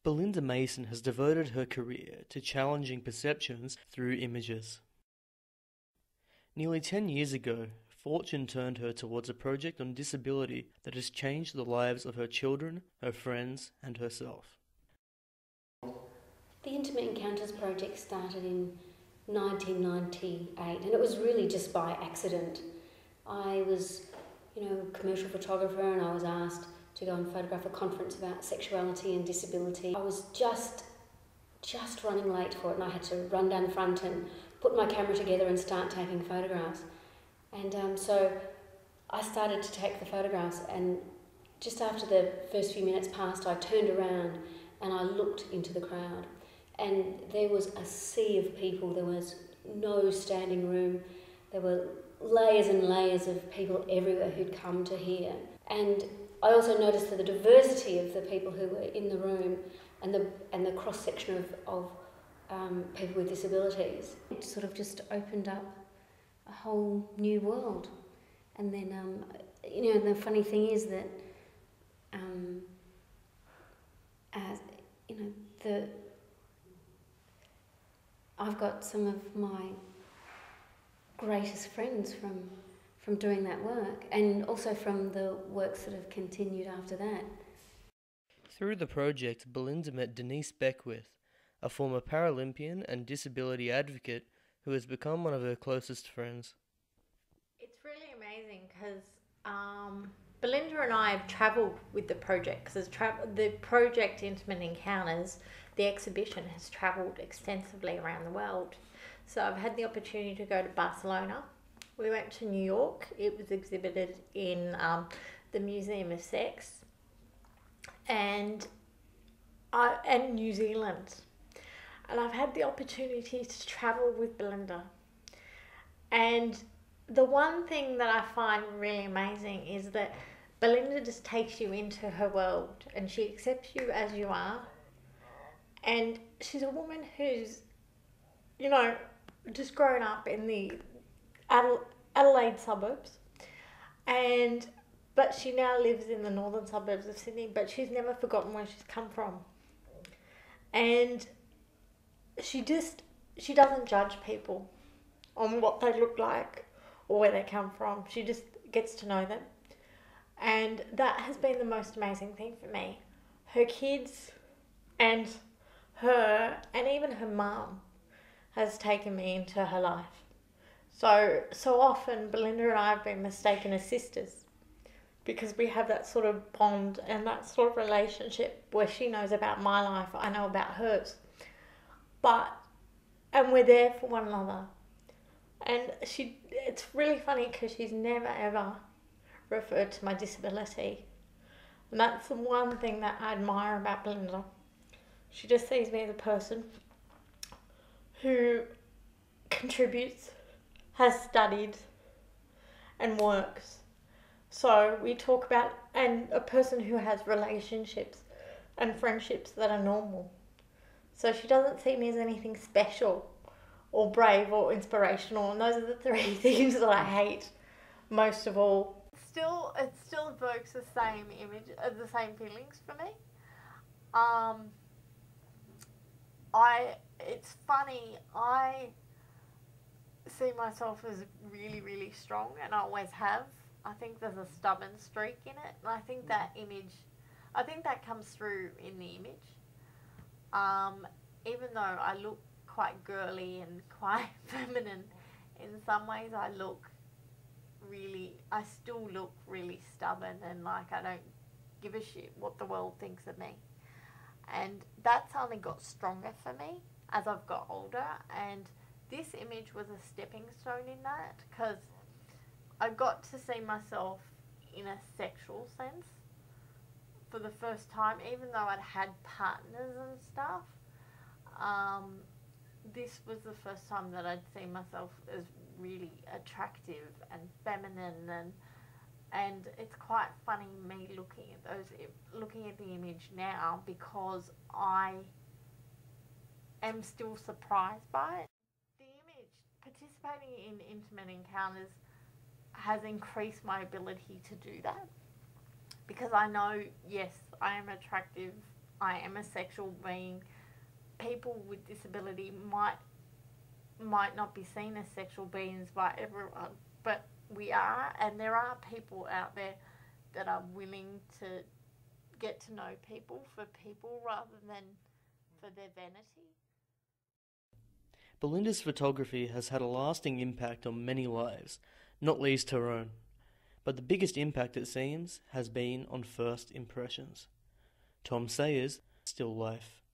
Belinda Mason has devoted her career to challenging perceptions through images. Nearly 10 years ago, fortune turned her towards a project on disability that has changed the lives of her children, her friends, and herself. The Intimate Encounters project started in 1998, and it was really just by accident. I was, a commercial photographer, and I was asked to go and photograph a conference about sexuality and disability. I was just running late for it, and I had to run down the front and put my camera together and start taking photographs. And so I started to take the photographs, and just after the first few minutes passed, I turned around and I looked into the crowd, and there was a sea of people. There was no standing room. There were layers and layers of people everywhere who'd come to hear. And I also noticed the diversity of the people who were in the room and the cross-section of people with disabilities. It sort of just opened up a whole new world. And then, the funny thing is that, I've got some of my greatest friends from doing that work, and also from the works that have continued after that. Through the project, Belinda met Denise Beckwith, a former Paralympian and disability advocate who has become one of her closest friends. It's really amazing because Belinda and I have travelled with the project, because the project Intimate Encounters, the exhibition, has travelled extensively around the world. So I've had the opportunity to go to Barcelona. We went to New York. It was exhibited in the Museum of Sex, and New Zealand. And I've had the opportunity to travel with Belinda. And the one thing that I find really amazing is that Belinda just takes you into her world, and she accepts you as you are. And she's a woman who's, just grown up in the Adelaide suburbs, but she now lives in the northern suburbs of Sydney, but she's never forgotten where she's come from. And she doesn't judge people on what they look like or where they come from. She just gets to know them. And that has been the most amazing thing for me. Her kids and her, and even her mum, has taken me into her life. So often Belinda and I have been mistaken as sisters, because we have that sort of bond and that sort of relationship where she knows about my life, I know about hers. And we're there for one another. And it's really funny because she's never ever referred to my disability. And that's the one thing that I admire about Belinda. She just sees me as a person who contributes, has studied, and works. So we talk about, and a person who has relationships and friendships that are normal. So she doesn't see me as anything special or brave or inspirational, and those are the three things that I hate most of all. It still evokes the same image, the same feelings for me. It's funny, I see myself as really, really strong, and I always have. I think there's a stubborn streak in it, and I think that comes through in the image. Even though I look quite girly and quite feminine, in some ways I still look really stubborn, and like I don't give a shit what the world thinks of me. And that's only got stronger for me as I've got older, and this image was a stepping stone in that, because I got to see myself in a sexual sense for the first time, even though I'd had partners and stuff. This was the first time that I'd seen myself as really attractive and feminine, and it's quite funny me looking at the image now, because I am still surprised by it. The image, participating in Intimate Encounters, has increased my ability to do that, because I know, yes, I am attractive I am a sexual being. People with disability might not be seen as sexual beings by everyone, but we are, and there are people out there that are willing to get to know people for people rather than for their vanity. Belinda's photography has had a lasting impact on many lives, not least her own. But the biggest impact, it seems, has been on first impressions. Tom Sayers, Stillife.